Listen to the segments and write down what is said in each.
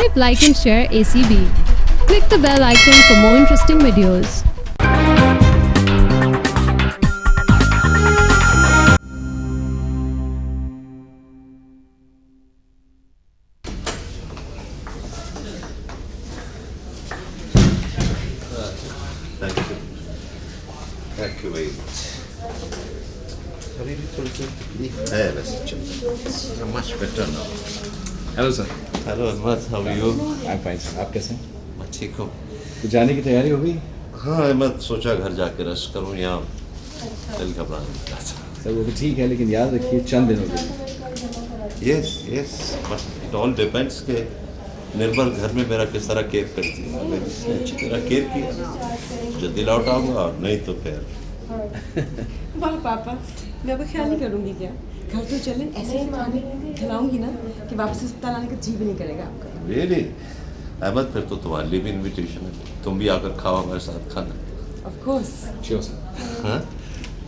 Subscribe, like and share ACB. Click the bell icon for more interesting videos. Thank you very much. Much better now. Hello sir. Hello Ahmed, how are you? I am fine sir. आप कैसे हैं? मैं ठीक हूँ। तो जाने की तैयारी हो गई? हाँ अहमद, सोचा घर जाके रेस्ट करूँ, यहाँ दिल घबराने लगा था। सर वो तो ठीक है, लेकिन याद रखिए चंद दिन हो गए। Yes yes, but it all depends के निर्मल घर में मेरा किस तरह केयर करती है। मैंने इसने अच्छी तरह केयर किया, जल्दी लौट आऊँगा, और नहीं तो फिर वाह पापा, मैं अब ख्याल नहीं करूँगी क्या? घर तो चलें, ऐसे ही खाने खिलाऊंगी ना कि वापस अस्पताल आने का जी भी नहीं करेगा आपका। रियली अहमद, फिर तो तुम्हारे लिए भी इनविटेशन है, तुम भी आकर खाओ हमारे साथ खाना। Of course. Sure sir. हाँ,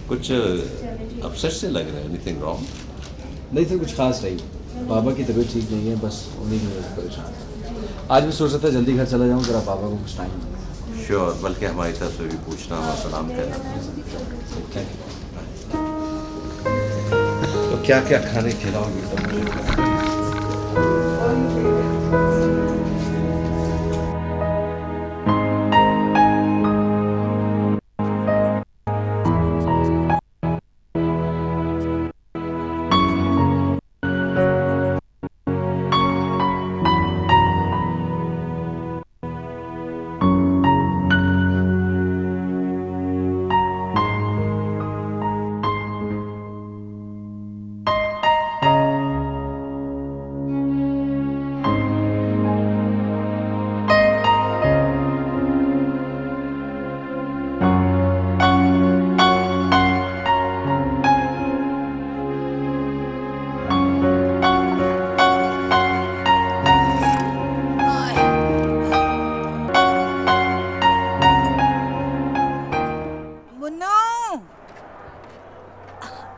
कुछ अपसेट से लग रहा है, एनीथिंग रॉन्ग? नहीं सर, कुछ खास नहीं। पापा की तबीयत ठीक नहीं है, बस उन्हीं की वजह से परेशान। आज भी सोच रहा था जल्दी घर चला जाऊँ, जरा पापा को कुछ टाइम दो। श्योर, बल्कि हमारी तरफ से भी पूछना और सलाम कहना। Thank you. तो क्या क्या खाने खिलाओगे तब मुझे बताओ।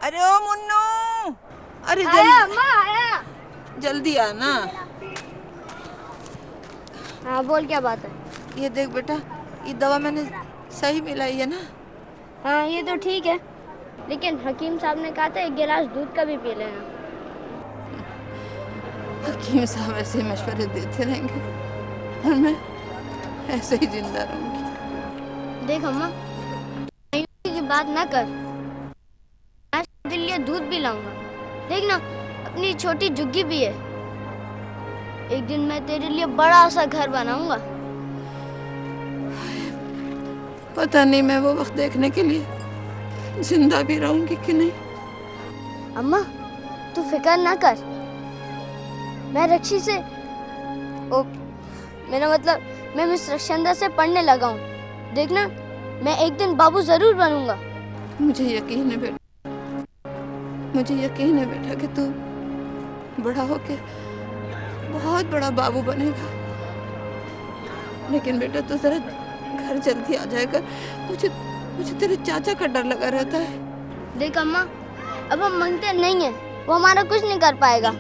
अरे ओ मुन्नू, अरे आया अम्मा आया। जल्दी आना। हाँ बोल, क्या बात है? ये देख बेटा, ये दवा मैंने सही मिलाई है ना? हाँ ये तो ठीक है, लेकिन हकीम साहब ने कहा था एक गिलास दूध का भी पी लेना। हकीम साहब ऐसे मशवरे देते रहेंगे और मैं ऐसे ही जिंदा रहूंगी। देख अम्मा, की बात ना कर, मैं तेरे लिए दूध भी लाऊंगा। देख ना, अपनी छोटी जुग्गी भी है। एक दिन मैं तेरे लिए बड़ा सा घर बनाऊंगा। पता नहीं मैं वो वक्त देखने के लिए जिंदा भी रहूंगी कि नहीं। अम्मा तू फिक्र ना कर, मैं रक्षी से मेरा मतलब मैं मिस रक्षंदा से पढ़ने लगा हूँ। देखना, मैं एक दिन बाबू जरूर बनूंगा। मुझे यकीन है बेटा, मुझे यकीन है बेटा कि तू बड़ा होके बहुत बड़ा बाबू बनेगा। लेकिन बेटा तू जरा घर जल्दी आ जाएगा, मुझे मुझे तेरे चाचा का डर लगा रहता है। देख अम्मा, अब हम मांगते नहीं है, वो हमारा कुछ नहीं कर पाएगा।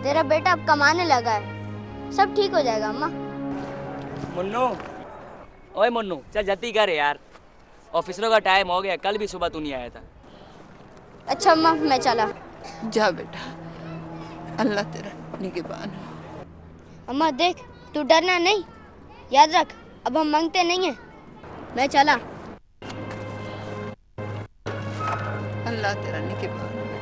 तेरा बेटा अब कमाने लगा है, सब ठीक हो जाएगा अम्मा। मुन्नू, ओए मुन्नू, चल जल्दी कर यार, ऑफिसरों का टाइम हो गया। कल भी सुबह तू नहीं आया था। अच्छा अम्मा, मैं चला। जा बेटा, अल्लाह तेरा निगहबान हो। अम्मा देख, तू डरना नहीं, याद रख अब हम मांगते नहीं हैं। मैं चला। अल्लाह तेरा निगहबान हो बेटा।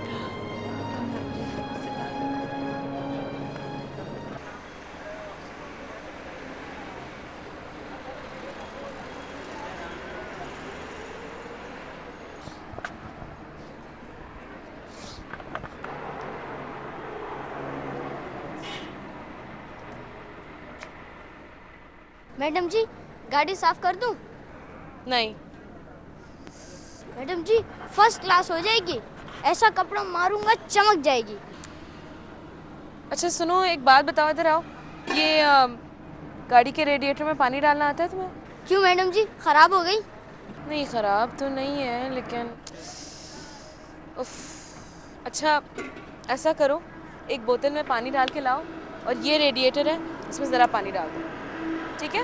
मैडम जी, गाड़ी साफ कर दूं? नहीं। मैडम जी, फर्स्ट क्लास हो जाएगी, ऐसा कपड़ा मारूंगा चमक जाएगी। अच्छा सुनो, एक बात बताओ, इधर आओ। ये गाड़ी के रेडिएटर में पानी डालना आता है तुम्हें? क्यों मैडम जी, खराब हो गई? नहीं खराब तो नहीं है, लेकिन उफ। अच्छा ऐसा करो, एक बोतल में पानी डाल के लाओ और ये रेडिएटर है, इसमें ज़रा पानी डाल दो, ठीक है?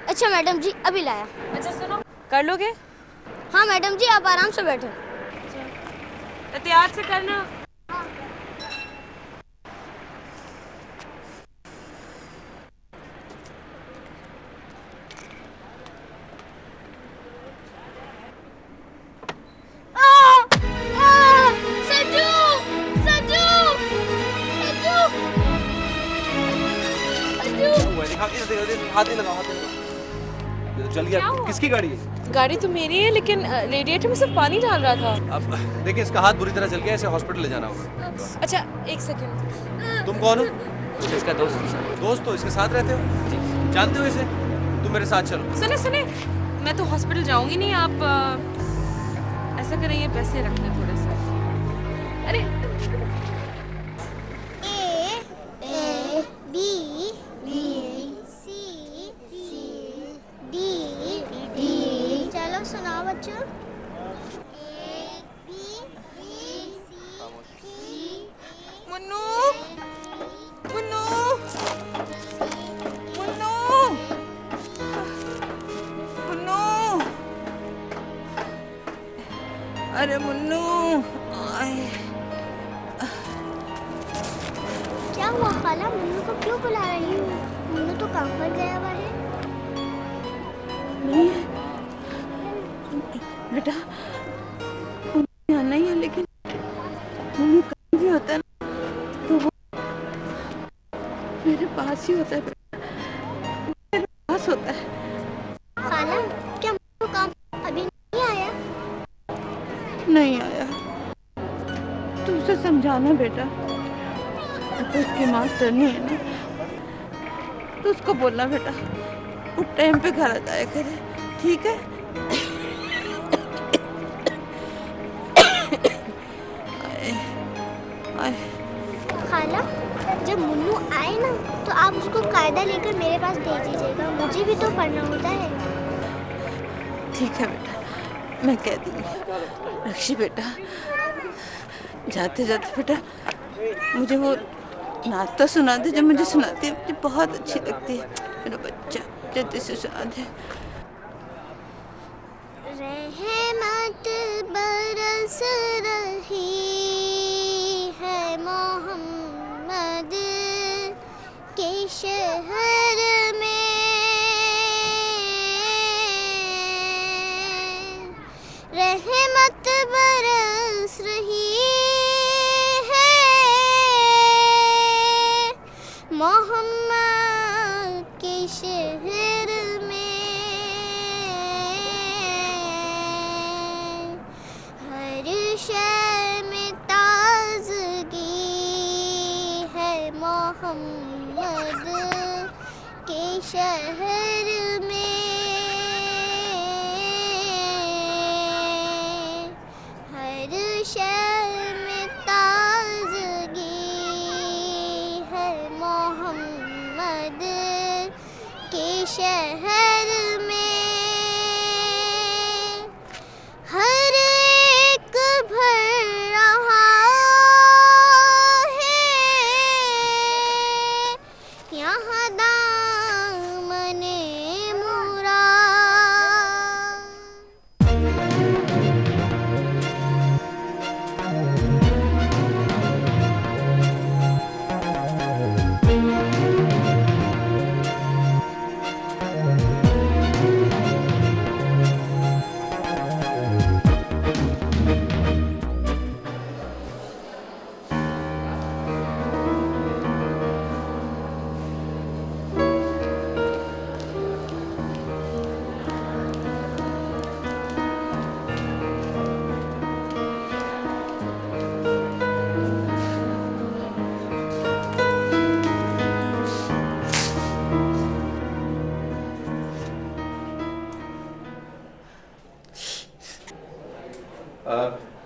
अच्छा मैडम जी, अभी लाया। अच्छा सुनो, कर लोगे? हाँ मैडम जी, आप आराम से बैठो। एहतियात से करना। सज्जू, सज्जू, सज्जू, सज्जू। हाथ नहीं लगाओ, चल गया। किसकी गाड़ी है? गाड़ी तो मेरी है, लेकिन रेडिएटर में सिर्फ पानी डाल रहा था। अब देखिए, इसका हाथ बुरी तरह जल गया, इसे हॉस्पिटल ले जाना होगा। अच्छा एक सेकंड। तुम कौन हो? मुझे इसका दोस्त ही सर। दोस्त हो? इसके साथ रहते हो? जी। जानते हो इसे? तुम मेरे साथ चलो। सुने सुने, मैं तो हॉस्पिटल जाऊंगी नहीं, आप ऐसा करें, ये पैसे रख लें थोड़े से। अरे A B B C C D D। चलो सुनाओ बच्चों। A B C Munnu, Munnu, Munnu, Munnu, अरे मुन्नू, आए। क्या हुआ खाला, मुन्नू को क्यों बुला रही हो? मुन्नू तो काम पर गया हुआ है। नहीं बेटा, यहाँ नहीं है, लेकिन मुन्नू कहीं भी होता है ना, तो वो मेरे पास ही होता है बेटा, मेरे पास होता है। खाला, क्या मुन्नू काम अभी नहीं आया? नहीं आया, तू उसे समझाना बेटा, तो उसकी मास्टर नहीं है ना, तो उसको बोलना बेटा वो टाइम पे घर आ जाया करे, ठीक है? आए, आए। खाला, जब मुन्नू आए ना तो आप उसको कायदा लेकर मेरे पास भेज दीजिएगा, मुझे भी तो पढ़ना होता है। ठीक है बेटा, मैं कह दूंगी। रक्षी बेटा, जाते जाते बेटा मुझे वो नाश्ता सुना दे जो मुझे सुनाती है, मुझे बहुत अच्छी लगती है। मेरा बच्चा जल्दी से सुना दे। रहमत बरस रही है मोहम्मद के शहर में, रहमत बरस रही है मोहम्मद के शहर में, हर शय में ताजगी है मोहम्मद के शहर में, हर शय में ताजगी है मोहम्मद के शहर में, हर एक भर रहा है यहाँ दामने मुरा।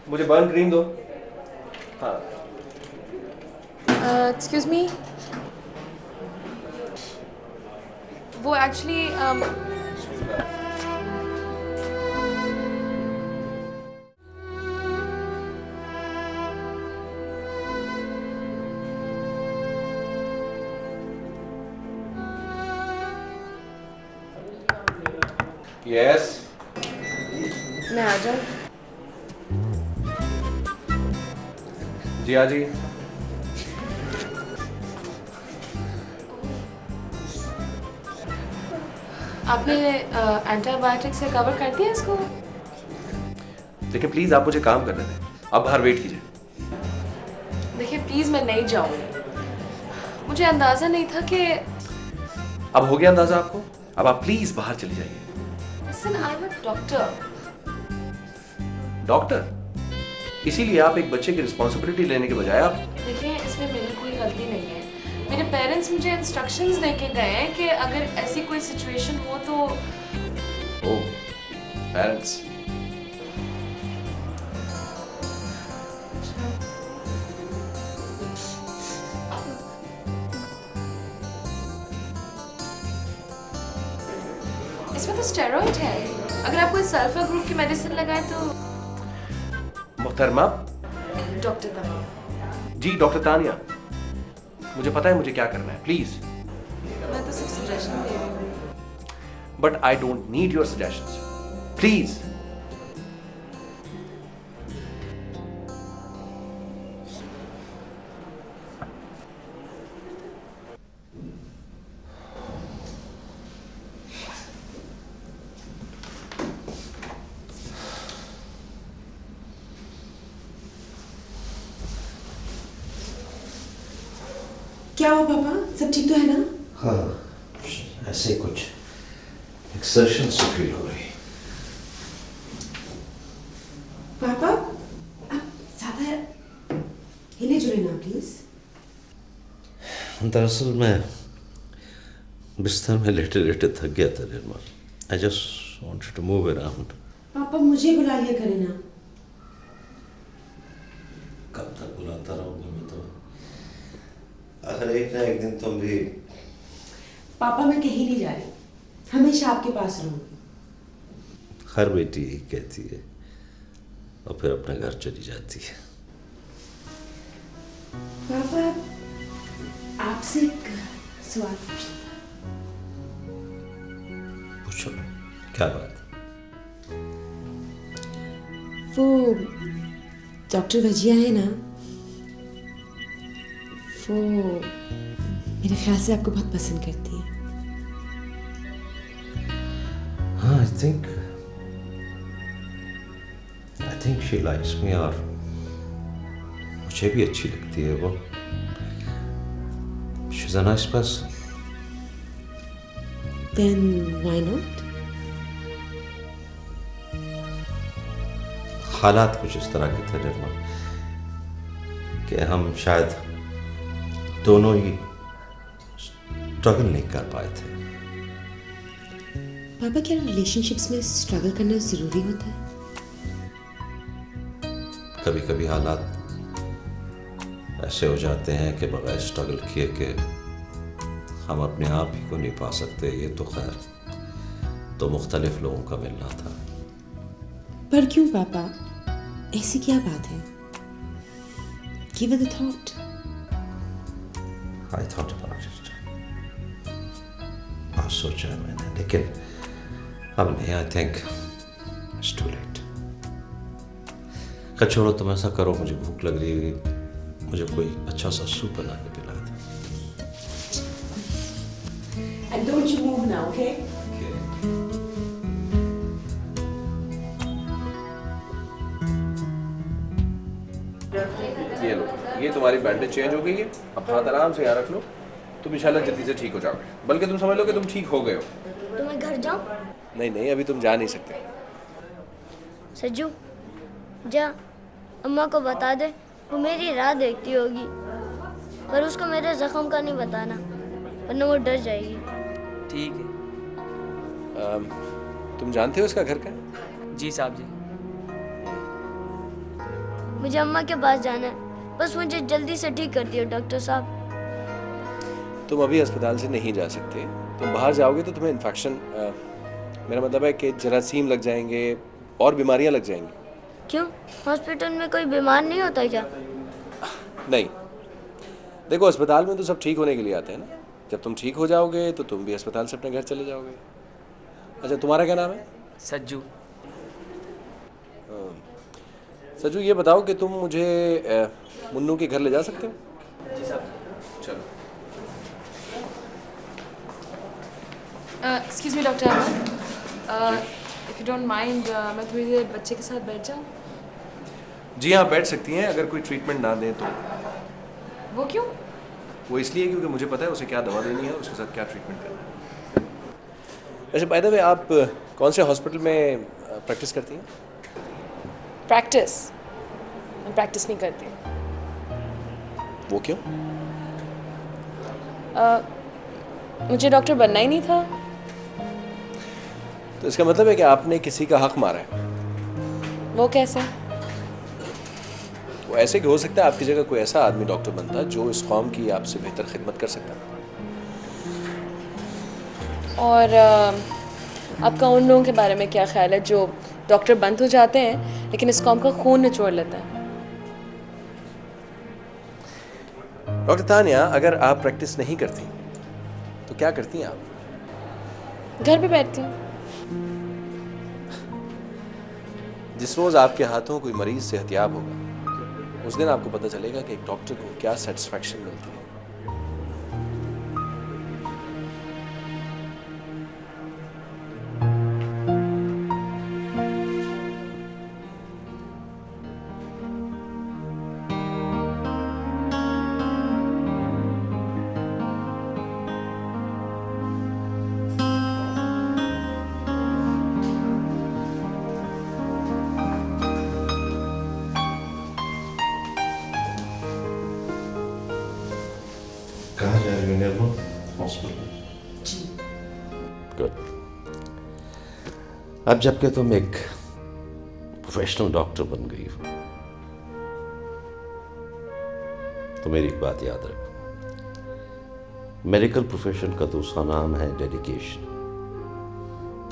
मुझे बर्न क्रीम दो। हाँ। एक्सक्यूज मी, वो एक्चुअली यस मैं आ जाऊँ? जी आ जाइए। आपने एंटीबायोटिक से कवर कर दिया इसको? देखिए प्लीज आप मुझे काम करने दें, आप बाहर वेट कीजिए। देखिए प्लीज मैं नहीं जाऊंगी, मुझे अंदाजा नहीं था कि अब हो गया अंदाजा आपको, अब आप प्लीज बाहर चली जाइए। Listen I am a doctor. Doctor? इसीलिए आप एक बच्चे की रिस्पॉन्सिबिलिटी लेने के बजाय आप देखिए इसमें मेरी कोई गलती नहीं है। मेरे पेरेंट्स मुझे इंस्ट्रक्शंस दे के गए हैं कि अगर ऐसी कोई सिचुएशन हो तो ओ पेरेंट्स इसमें तो स्टेरॉइड है, अगर आप कोई सल्फर ग्रुप की मेडिसिन लगाए तो। मोहतरमा। डॉक्टर तानिया। जी डॉक्टर तानिया, मुझे पता है मुझे क्या करना है, प्लीज। मैं तो सिर्फ सजेशन दे रही हूँ। But I don't need your suggestions, please. क्या हुआ पापा, सब ठीक तो है ना? हाँ, ऐसे ही कुछ एक्सर्शन से फील हो रही। पापा आप ज्यादा हिले जुले ना प्लीज। दरअसल मैं बिस्तर में लेटे लेटे थक गया था Nirmal. I just wanted to move around. पापा मुझे बुला लिया करे ना। कब तक बुलाता रहूंगा मैं तो, अगर एक ना एक दिन तुम भी। पापा मैं कहीं नहीं जा रही, हमेशा आपके पास रहूंगी। हर बेटी यही कहती है और फिर अपने घर चली जाती है। पापा आपसे एक सवाल पूछना था। पूछो, क्या बात? वो डॉक्टर वजिया है ना, वो मेरे ख्याल से आपको बहुत पसंद करती है। हाँ, I think she likes me और मुझे भी अच्छी लगती है वो। She's a nice person. Then why not? हालात कुछ इस तरह के थे निर्मल कि हम शायद दोनों ही स्ट्रगल नहीं कर पाए थे। पापा क्या रिलेशनशिप्स में स्ट्रगल करना जरूरी होता है? कभी कभी हालात ऐसे हो जाते हैं कि बगैर स्ट्रगल किए कि हम अपने आप ही को नहीं पा सकते। ये तो खैर तो मुख्तलिफ लोगों का मिलना था। पर क्यों पापा, ऐसी क्या बात है? Give it a thought. I thought about it. बहुत सोचा है मैंने, लेकिन अब नहीं। I think it's too late. छोड़ो, तुम ऐसा करो, मुझे भूख लग रही है, मुझे कोई अच्छा सा सूप बना के पिला दे। And don't you move now, okay? ये लो, ये तुम्हारी बैंडेज चेंज हो गई है। अब हाथ आराम से यहाँ रख लो, तुम इंशाल्लाह जल्दी से ठीक हो जाओगे। बल्कि तुम समझ लो कि तुम ठीक हो गए हो। तो मैं घर जाऊं? नहीं नहीं, अभी तुम जा नहीं सकते। सज्जू जा अम्मा को बता दे, वो मेरी राह देखती होगी, पर उसको मेरे जख्म का नहीं बताना वरना वो डर जाएगी। ठीक है। तुम जानते हो इसका घर का? जी साहब जी। मुझे अम्मा के पास जाना है, बस मुझे जल्दी से ठीक कर दियो डॉक्टर साहब। तुम अभी अस्पताल से नहीं जा सकते। तुम बाहर जाओगे तो तुम्हें इन्फेक्शन, मेरा मतलब है कि जरासीम लग जाएंगे और बीमारियां लग जाएंगी। क्यों, हॉस्पिटल में कोई बीमार नहीं होता क्या? नहीं, देखो अस्पताल में तो सब ठीक होने के लिए आते हैं ना। जब तुम ठीक हो जाओगे तो तुम भी अस्पताल से अपने घर चले जाओगे। अच्छा, तुम्हारा क्या नाम है? सज्जू। सज्जू, ये बताओ कि तुम मुझे मुन्नू के घर ले जा सकते हो? जी साहब। चलो। Excuse me doctor Ahmad, if you don't mind मैं थोड़ी देर बच्चे के साथ बैठ जाऊँ? जी हाँ, बैठ सकती हैं, अगर कोई ट्रीटमेंट ना दें तो। वो क्यों? वो इसलिए क्योंकि मुझे पता है उसे क्या दवा देनी है, उसके साथ क्या ट्रीटमेंट करना है। अच्छा, बाय द वे, आप कौन से हॉस्पिटल में प्रैक्टिस करती हैं? प्रैक्टिस? मैं प्रैक्टिस नहीं करती। वो क्यों? मुझे डॉक्टर बनना ही नहीं था। तो इसका मतलब है कि आपने किसी का हक मारा है। वो कैसे? वो ऐसे कि हो सकता है आपकी जगह कोई ऐसा आदमी डॉक्टर बनता जो इस कौम की आपसे बेहतर खिदमत कर सकता। और आपका उन लोगों के बारे में क्या ख्याल है जो डॉक्टर बन तो जाते हैं लेकिन इस कौम का खून निचोड़ लेता है? डॉक्टर तानिया, अगर आप प्रैक्टिस नहीं करती तो क्या करती हैं आप? घर पे बैठती हूँ। जिस रोज आपके हाथों कोई मरीज सेहतियाब होगा, उस दिन आपको पता चलेगा कि एक डॉक्टर को क्या सेटिस्फैक्शन मिलती है। कहाँ जा रही हो निर्मल? हॉस्पिटल। गुड। अब जबकि तुम एक प्रोफेशनल डॉक्टर बन गई हो तो मेरी एक बात याद रखो, मेडिकल प्रोफेशन का दूसरा नाम है डेडिकेशन।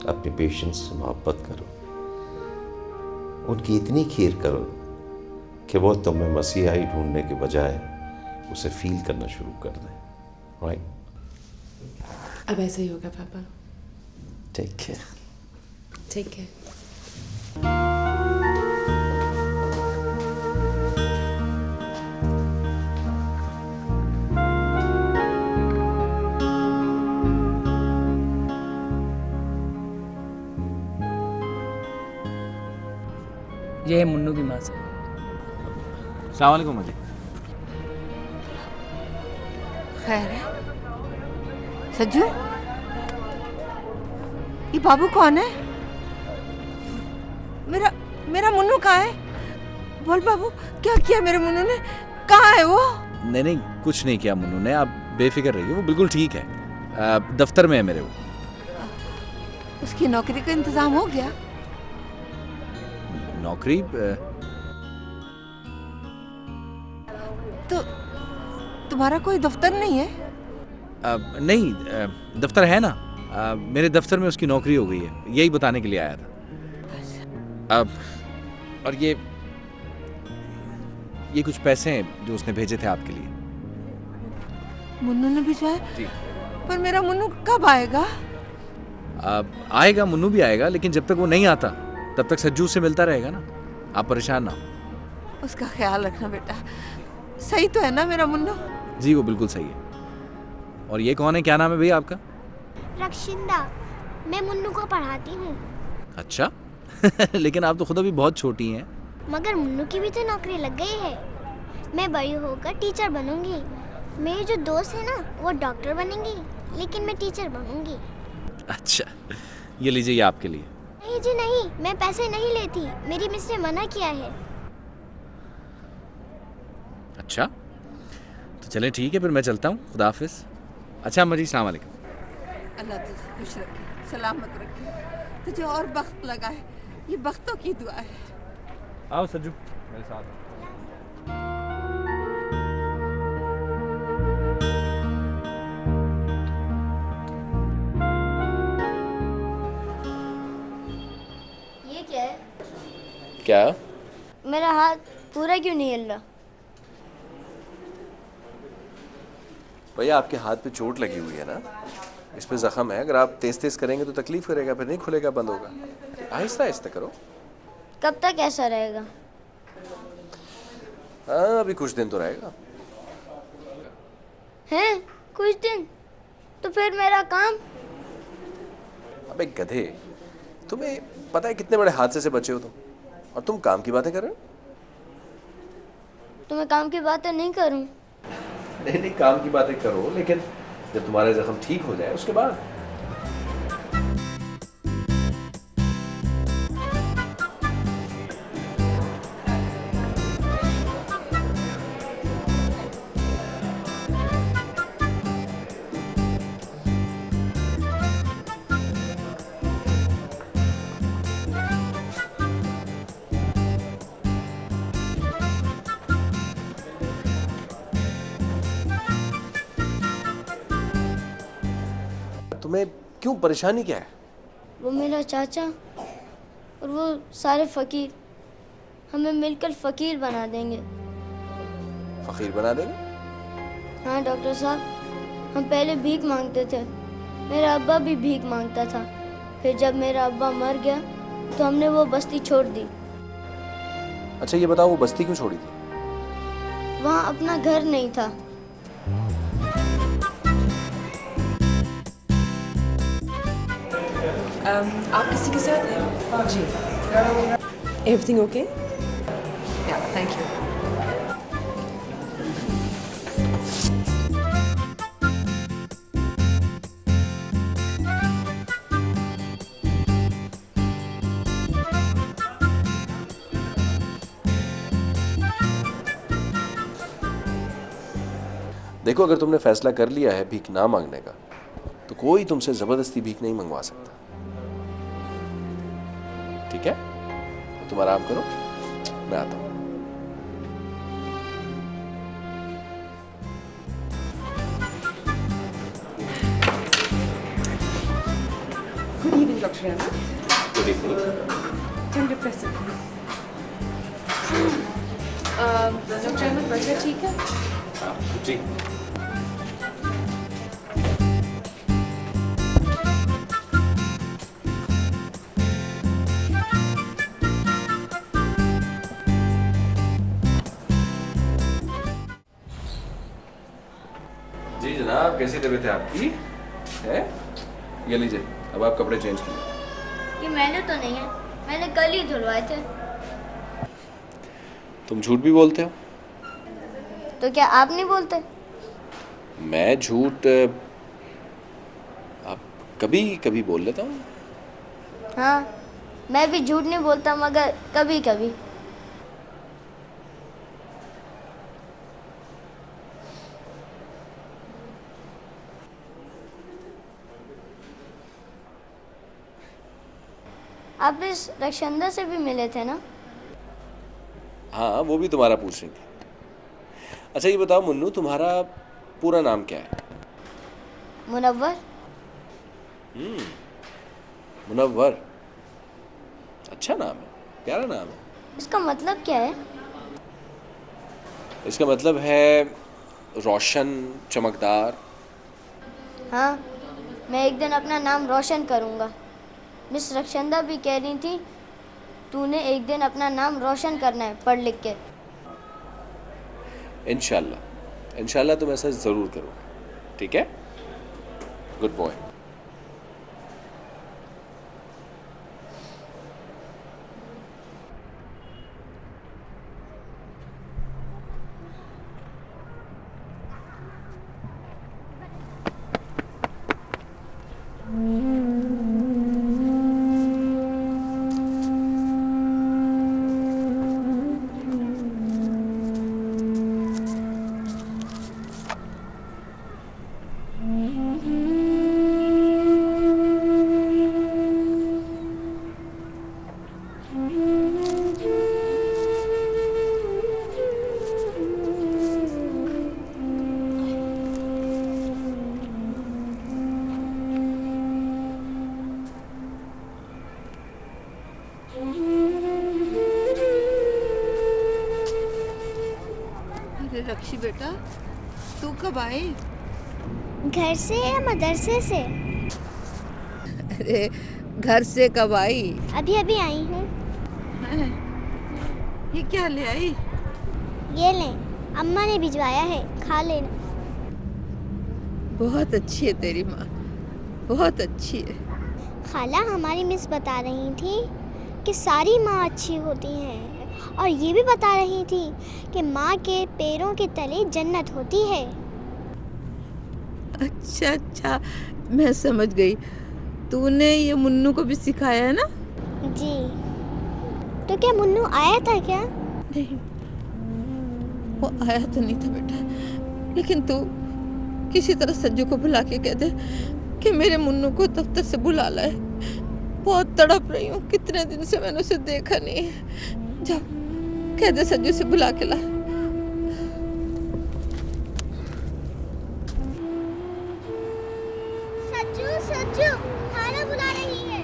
अपने पेशेंट्स से मोहब्बत करो, उनकी इतनी खीर करो कि वो तुम्हें मसीहाई ढूंढने के बजाय उसे फील करना शुरू कर दें। राइट? अब ऐसा ही होगा पापा। Take care. Take care. ये है मुन्नू की माँ से। अस्सलाम वालेकुम अजी। खैर है? सज्जू, ये बाबू कौन है? मेरा मुन्नू कहाँ है? बोल बाबू, क्या किया मेरे मुन्नू ने? कहाँ है वो? नहीं नहीं, कुछ नहीं किया मुन्नू ने, आप बेफिक्र रहिए, वो बिल्कुल ठीक है। दफ्तर में है मेरे वो। उसकी नौकरी का इंतजाम हो गया? नौकरी? तो तुम्हारा कोई दफ्तर नहीं है? नहीं, दफ्तर है ना। मेरे दफ्तर में उसकी नौकरी हो गई है, यही बताने के लिए आया था। और ये कुछ पैसे हैं जो उसने भेजे थे आपके लिए। मुन्नू ने भिजवाए? जी। पर मेरा मुन्नू कब आएगा? आएगा, मुन्नू भी आएगा, लेकिन जब तक वो नहीं आता तब तक सज्जू से मिलता रहेगा ना। आप परेशान ना हो। उसका ख्याल रखना बेटा। सही तो है ना मेरा मुन्नू? जी, वो बिल्कुल सही है। और ये कौन है, क्या नाम है भैया आपका? रक्षिंदा, मैं मुन्नू को पढ़ाती हूँ। अच्छा। लेकिन आप तो खुद अभी बहुत छोटी हैं। मगर मुन्नू की भी तो नौकरी लग गई है। मैं बड़ी होकर टीचर बनूंगी। मेरी जो दोस्त है ना, वो डॉक्टर बनेंगी, लेकिन मैं टीचर बनूंगी। अच्छा, ये लीजिए, ये आपके लिए। नहीं जी नहीं, मैं पैसे नहीं लेती, मेरी मिस ने मना किया है। अच्छा, तो चलें ठीक है, फिर मैं चलता हूँ। खुदा हाफिज। अच्छा अम्मा जी, सलाम वालेकुम। अल्लाह तुझे खुश रखे, सलामत रखे, तुझे और वक्त लगाए। ये वक्तों की दुआ है। आओ सज्जू मेरे साथ। ये क्या है? क्या? मेरा हाथ पूरा क्यों नहीं हिल रहा? भैया, आपके हाथ पे चोट लगी हुई है ना, इस पे जख्म है, अगर आप तेज तेज करेंगे तो तकलीफ करेगा, फिर नहीं खुलेगा, बंद होगा। आहिस्ता आहिस्ता करो। कब तक ऐसा रहेगा? हाँ, अभी कुछ दिन तो रहेगा। हैं? कुछ दिन? तो फिर मेरा काम? अबे गधे, तुम्हें पता है कितने बड़े हादसे से बचे हो तुम, और तुम काम की बातें कर रहे हो? तो मैं काम की बातें नहीं करूं। नहीं नहीं, काम की बातें करो, लेकिन जब तुम्हारे जख्म ठीक हो जाए उसके बाद। तुम्हें क्यों, परेशानी क्या है? वो मेरा चाचा और वो सारे फकीर हमें मिलकर फकीर बना देंगे। फकीर बना देंगे? हाँ डॉक्टर साहब, हम पहले भीख मांगते थे। मेरा अब्बा भी भीख मांगता था। फिर जब मेरा अब्बा मर गया तो हमने वो बस्ती छोड़ दी। अच्छा ये बताओ, वो बस्ती क्यों छोड़ी थी? वहाँ अपना घर नहीं था। आप किसी के साथ हैं? जी। Everything okay? Yeah, thank you. देखो, अगर तुमने फैसला कर लिया है भीख ना मांगने का, तो कोई तुमसे जबरदस्ती भीख नहीं मंगवा सकता। ठीक है, तो तुम आराम करो, मैं आता हूं। Good evening, Dr. Rana. Good evening. Depressing. Doctor Ahmad, बच्चा ठीक है? जी। जी जनाब, कैसी तबीयत है आपकी? है? ये लीजिए, अब आप कपड़े चेंज कीजिए। ये मैंने तो नहीं है, मैंने कल ही धुलवाए थे। तुम झूठ भी बोलते हो? तो क्या आप नहीं बोलते? मैं झूठ आप कभी कभी बोल लेता हूँ। हाँ, मैं भी झूठ नहीं बोलता, मगर कभी कभी। आप इस रक्षंदा से भी मिले थे ना? हाँ, वो भी तुम्हारा पूछ रही थी। अच्छा ये बताओ मुन्नू, तुम्हारा पूरा नाम क्या है? मुनव्वर। मुनव्वर, अच्छा नाम है, प्यारा नाम है। इसका मतलब क्या है? इसका मतलब है रोशन, चमकदार। हाँ, मैं एक दिन अपना नाम रोशन करूँगा। मिस रक्षंदा भी कह रही थी, तूने एक दिन अपना नाम रोशन करना है पढ़ लिख के। इंशाल्लाह, इंशाल्लाह तुम ऐसा ज़रूर करोगे, ठीक है? Good boy. अरे रक्षी बेटा, तू कब आई? घर से या मदरसे से? अरे घर से कब आई? अभी अभी आई हूँ। हैं? ये क्या ले आई? ये लें, अम्मा ने भिजवाया है, खा लेना। बहुत अच्छी है तेरी माँ, बहुत अच्छी है। खाला, हमारी मिस बता रही थी कि सारी माँ अच्छी होती हैं और ये भी बता रही थी कि माँ के पैरों के तले जन्नत होती है। अच्छा अच्छा, मैं समझ गई। तूने ये मुन्नू को भी सिखाया है ना? जी। तो क्या मुन्नू आया था क्या? नहीं, वो आया तो नहीं था बेटा, लेकिन तू किसी तरह सज्जू को बुला के कह दे कि मेरे मुन्नू को दफ्तर से बुला लाए। बहुत तड़प रही हूँ, कितने दिन से मैंने उसे देखा नहीं है। जा कह दे सज्जू से बुला के ला। सज्जू, सज्जू, खाना बुला रही है।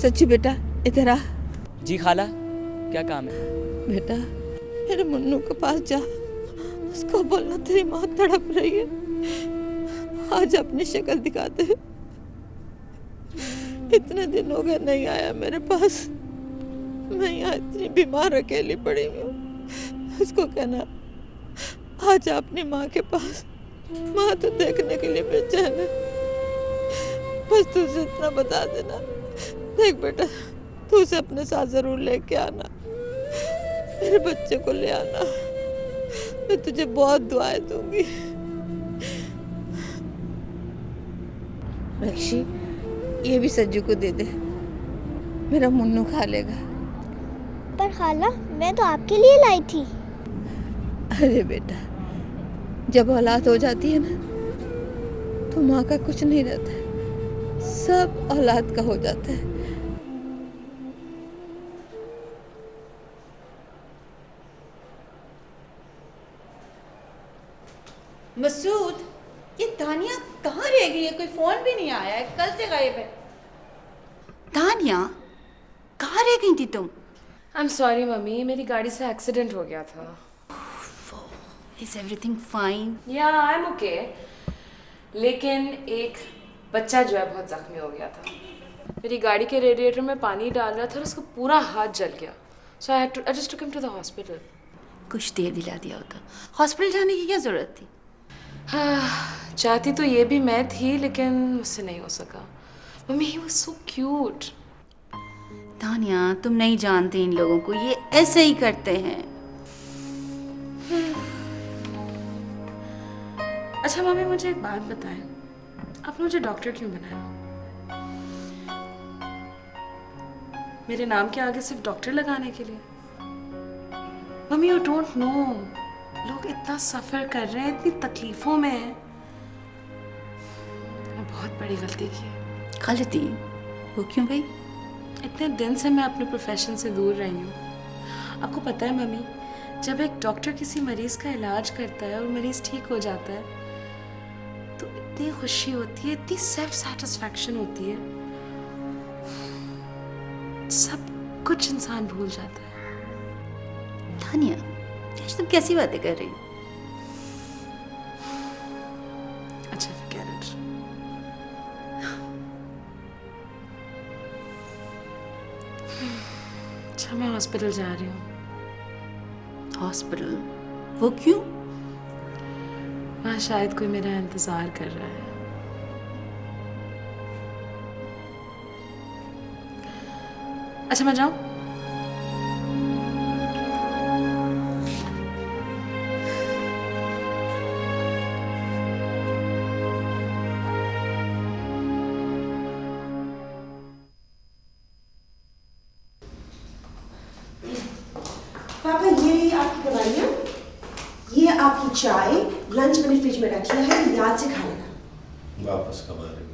सच्ची बेटा, इधर आ। जी खाला, क्या काम है? बेटा, मेरे मुन्नू के पास जा, उसको बोलना तेरी माँ तड़प रही है, आज अपनी शक्ल दिखा दे। इतने दिन हो गए नहीं आया मेरे पास, मैं यहाँ इतनी बीमार अकेली पड़ी हूँ। उसको कहना आ जा अपनी माँ के पास, माँ तो देखने के लिए बेचैन है। बस तू उसे इतना बता देना, देख बेटा, तू उसे अपने साथ जरूर लेके आना, मेरे बच्चे को ले आना, मैं तुझे बहुत दुआएं दूंगी। रक्षी, ये भी सज्जू को दे दे, मेरा मुन्नू खा लेगा। पर खाला, मैं तो आपके लिए लाई थी। अरे बेटा, जब औलाद हो जाती है ना, तो माँ का कुछ नहीं रहता है, सब औलाद का हो जाता है। मसूद, ये तानिया कहाँ रह गई है? कोई फोन भी नहीं आया है, कल से गायब है। तानिया, कहाँ रह गई थी तुम? आई एम सॉरी मम्मी, मेरी गाड़ी से एक्सीडेंट हो गया था। Is everything fine? या आई एम ओके, लेकिन एक बच्चा जो है बहुत जख्मी हो गया था। मेरी गाड़ी के रेडिएटर में पानी डाल रहा था और उसका पूरा हाथ जल गया, so I just took him to the hospital. कुछ देर दिला दिया होता, हॉस्पिटल जाने की क्या जरूरत थी? हाँ, चाहती तो ये भी मैं थी, लेकिन मुझसे नहीं हो सका। Mummy, he was so cute. Tania, तुम नहीं जानते इन लोगों को, ये ऐसे ही करते हैं। अच्छा मम्मी, मुझे एक बात बताएं, आपने मुझे डॉक्टर क्यों बनाया? मेरे नाम के आगे सिर्फ डॉक्टर लगाने के लिए? मम्मी, यू डोंट नो, लोग इतना सफ़र कर रहे हैं, इतनी तकलीफ़ों में हैं। मैं बहुत बड़ी गलती की है। गलती? वो क्यों भाई? इतने दिन से मैं अपने प्रोफेशन से दूर रही हूँ। आपको पता है मम्मी, जब एक डॉक्टर किसी मरीज़ का इलाज करता है और मरीज़ ठीक हो जाता है, तो इतनी खुशी होती है, इतनी सेल्फ सेटिस्फैक्शन होती है, सब कुछ इंसान भूल जाता है। तानिया, तुम कैसी बातें कर रही हो? अच्छा, forget it. अच्छा, मैं हॉस्पिटल जा रही हूँ। हॉस्पिटल? वो क्यों? वहाँ शायद कोई मेरा इंतजार कर रहा है। अच्छा, मैं जाऊँ? पापा, ये रही आपकी दवाइयाँ, ये आपकी चाय, लंच मैंने फ्रिज में रख लिया है, याद से खा लेना। वापस कब आ रही?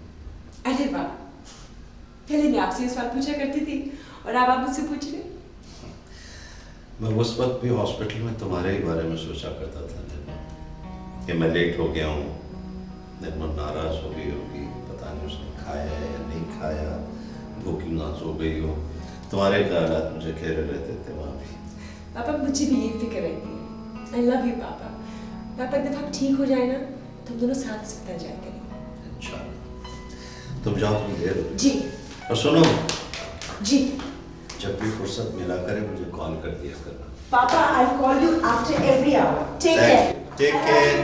अरे वाह, पहले मैं आपसे इस बात पूछा करती थी और अब आप मुझसे पूछ रहे। मैं उस वक्त भी हॉस्पिटल में तुम्हारे ही बारे में सोचा करता था कि मैं लेट हो गया हूँ, निर्मल नाराज हो गई होगी, पता नहीं उसने खाया है या नहीं खाया, भूखी नाज हो गई हो। तुम्हारे ख्यालात मुझे घेरे रहते थे वहाँ भी। पापा मुझे भी ये फिक्र रहती है। आई लव यू पापा। पापा जब आप ठीक हो जाए ना तो हम दोनों साथ अस्पताल जाया करेंगे। अच्छा तुम जाओ, तुम देर हो। जी। और सुनो जी। जब भी फुर्सत मिला करे मुझे कॉल कर दिया करना। पापा I call you after every hour. Take care. Take care.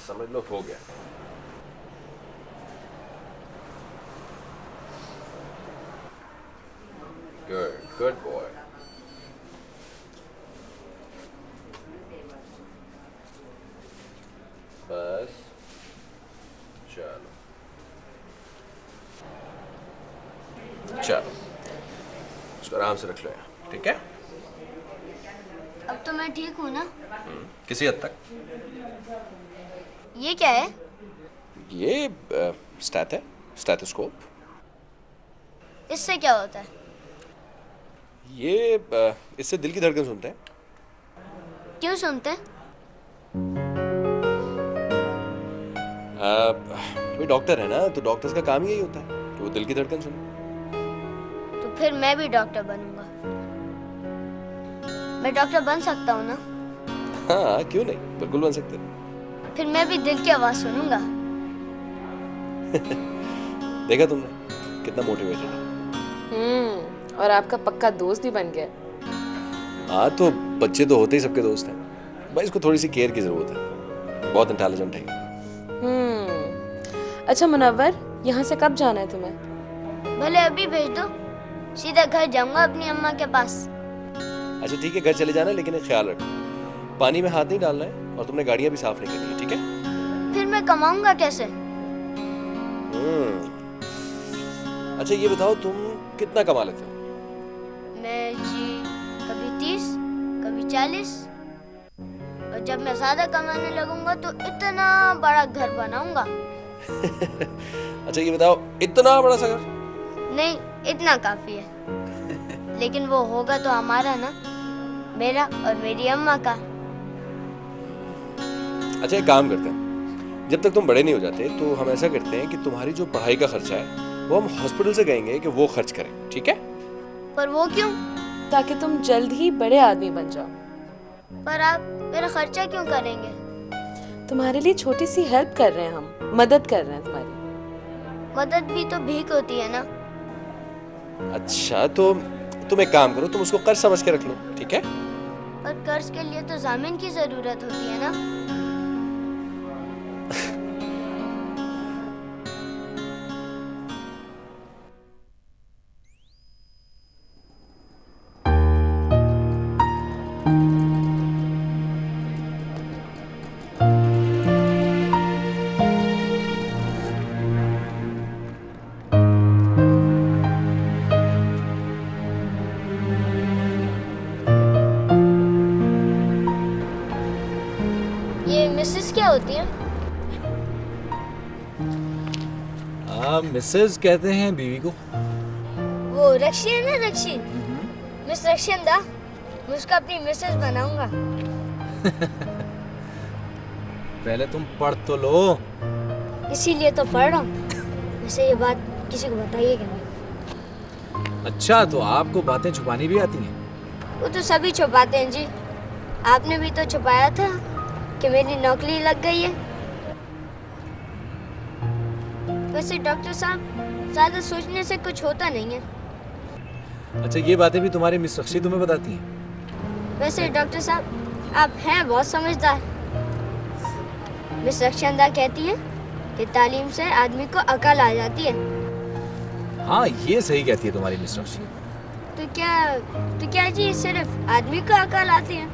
समझ लो हो गया। Good boy. बस चलो उसको आराम से रख लो यार, ठीक है? अब तो मैं ठीक हूँ ना? किसी हद तक। ये क्या है? ये स्टैट है, स्टेथोस्कोप। इससे क्या होता है? ये इससे दिल की धड़कन सुनते हैं। क्यों सुनते हैं? भाई डॉक्टर है ना, तो डॉक्टर्स का काम ही यही होता है कि वो दिल की धड़कन सुने। तो फिर मैं भी डॉक्टर बनूंगा। मैं डॉक्टर बन सकता हूँ ना? हाँ क्यों नहीं, बिल्कुल बन सकते। फिर मैं भी दिल की आवाज सुनूंगा। देखा तुमने कितना मोटिवेटेड है। और आपका पक्का दोस्त ही बन गया। हाँ तो बच्चे तो होते ही सबके दोस्त हैं, भाई इसको थोड़ी सी केयर की जरूरत है, बहुत इंटेलिजेंट है। अच्छा मुनव्वर, यहाँ से कब जाना है तुम्हें? भले अभी भेज दो, सीधा घर जाऊंगा अपनी अम्मा के पास। अच्छा ठीक है, घर चले जाना, लेकिन एक ख्याल रखो, पानी में हाथ नहीं डालना है और तुमने गाड़ियाँ भी साफ नहीं करनी है, ठीक है? फिर मैं कमाऊंगा कैसे? अच्छा ये बताओ तुम कितना कमा लेते हो? मैं जी कभी 30, कभी 40, और जब मैं ज्यादा कमाने लगूंगा तो इतना बड़ा घर बनाऊंगा। अच्छा ये बताओ, इतना बड़ा सा घर? नहीं, इतना काफी है। लेकिन वो होगा तो हमारा ना, मेरा और मेरी अम्मा का। अच्छा एक काम करते हैं, जब तक तुम बड़े नहीं हो जाते तो हम ऐसा करते हैं कि तुम्हारी जो पढ़ाई का खर्चा है वो हम हॉस्पिटल से कहेंगे कि वो खर्च करें, ठीक है? पर वो क्यों? ताकि तुम जल्द ही बड़े आदमी बन जाओ। पर आप मेरा खर्चा क्यों करेंगे? तुम्हारे लिए छोटी सी हेल्प कर रहे हैं, हम मदद कर रहे हैं तुम्हारी। मदद भी तो भीख होती है ना। अच्छा तो तुम एक काम करो, तुम उसको कर्ज समझ के रख लो, ठीक है? पर कर्ज के लिए तो जामीन की जरूरत होती है ना। ये मिसेस क्या होती है? हाँ मिसेज कहते हैं बीवी को। वो रक्षी है ना, रक्षी। मिस रक्षिंदा, मैं उसका अपनी मिसेस बनाऊंगा। पहले तुम पढ़ तो लो। इसीलिए तो पढ़ रहा हूँ। वैसे ये बात किसी को बताइएगा नहीं। अच्छा तो आपको बातें छुपानी भी आती हैं? वो तो सभी छुपाते हैं जी। आपने भी तो छुपाया था कि मेरी नौकरी लग गई है। वैसे डॉक्टर साहब, ज्यादा सोचने से कुछ होता नहीं है। अच्छा ये बातें भी तुम्हारी मिस रक्षी तुम्हें बताती हैं? वैसे डॉक्टर साहब, आप हैं बहुत समझदार। मिस रक्षिंदा कहती है कि तालीम से आदमी को अकल आ जाती है। हाँ ये सही कहती है तुम्हारी मिस रक्षी। तो क्या जी सिर्फ आदमी को अकल आती है?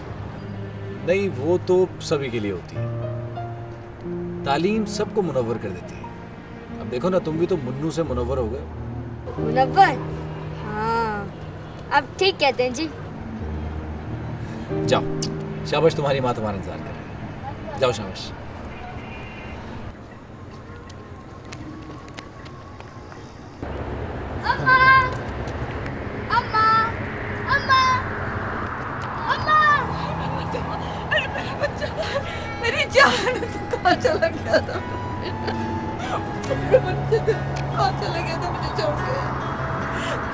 नहीं, वो तो सभी के लिए होती है। तालीम सबको मुनव्वर कर देती है। अब देखो ना, तुम भी तो मुन्नू से मुनव्वर हो गए। मुनव्वर? हाँ, अब ठीक कहते हैं जी। जाओ, शाबाश, तुम्हारी माँ तुम्हारा इंतजार कर रही है। जाओ, शाबाश। अम्मा, अम्मा, अम्मा, अम्मा। अरे मेरा बच्चा, मेरी जान, कहाँ चला गया था? कहाँ चला गया था मुझे छोड़ के?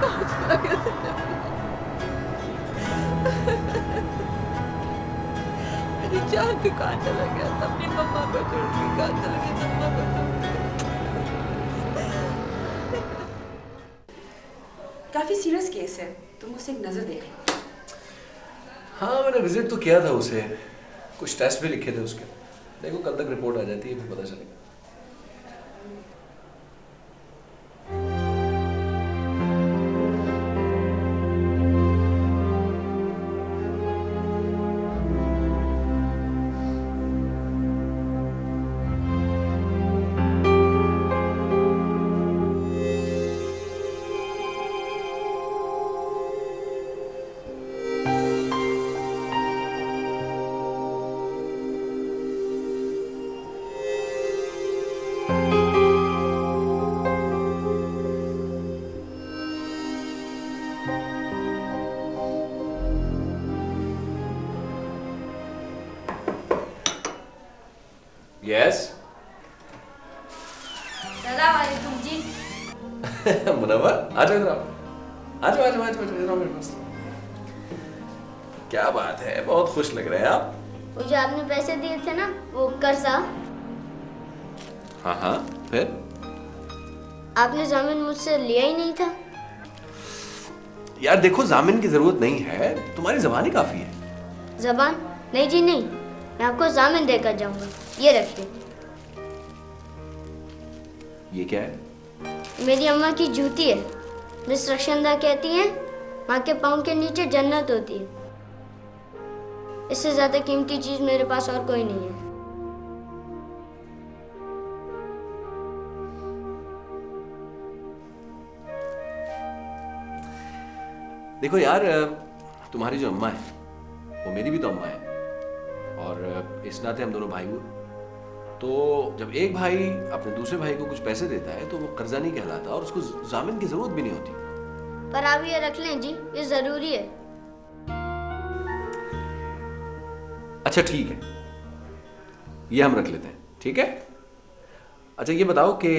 कहाँ चला गया था? मेरी जान, तू कहाँ चला गया था? अपनी मम्मा को छोड़ के कहाँ चला गया था? मम्मा को छोड़ के। काफ़ी सीरियस केस है, तुम उसे एक नज़र देख लो। हाँ, मैंने विजिट तो किया था उसे, कुछ टेस्ट भी लिखे थे उसके। देखो कल तक रिपोर्ट आ जाती है, फिर पता चलेगा। यस सलाम जी। मुनव्वर, आ जाओ इधर आओ। आ जाओ, आ जाओ, आ जाओ, इधर आओ मेरे पास। क्या बात है, बहुत खुश लग रहे हैं आप। वो जो आपने पैसे दिए थे ना, वो कर्जा। हाँ हाँ, फिर? आपने जामिन मुझसे लिया ही नहीं था। यार देखो, जामिन की जरूरत नहीं है, तुम्हारी जबान ही काफी है। जबान? नहीं जी नहीं, मैं आपको जामिन देकर जाऊंगा। ये रखिए। ये क्या है? मेरी अम्मा की जूती है। मिस रक्षंदा कहती हैं, माँ के पाँव के नीचे जन्नत होती है। इससे ज्यादा कीमती चीज मेरे पास और कोई नहीं है। देखो यार, तुम्हारी जो अम्मा है वो मेरी भी तो अम्मा है, और इस नाते हम दोनों भाई हुए। तो जब एक भाई अपने दूसरे भाई को कुछ पैसे देता है तो वो कर्जा नहीं कहलाता, और उसको जामिन की जरूरत भी नहीं होती। पर आप ये रख लें जी, ये जरूरी है। अच्छा ठीक है, ये हम रख लेते हैं, ठीक है। अच्छा ये बताओ कि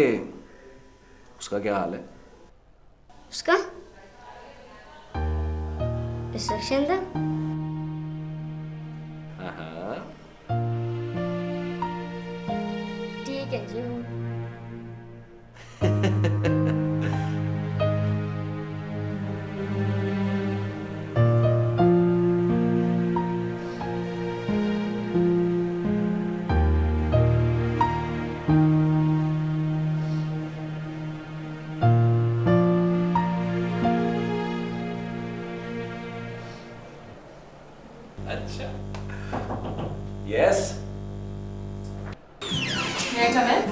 उसका क्या हाल है? उसका? मिस रक्षंदा? हाँ, ठीक है जी। अच्छा, yes. May I come in?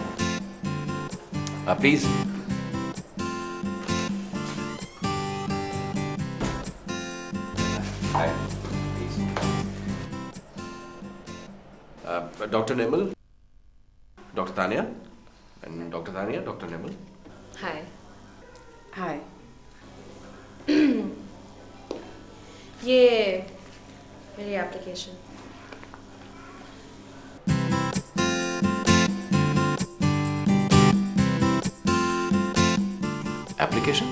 Please. Doctor Nemal, doctor Tania, and doctor Tania, doctor Nemal. Hi. Hi. ये मेरी एप्लीकेशन। एप्लीकेशन?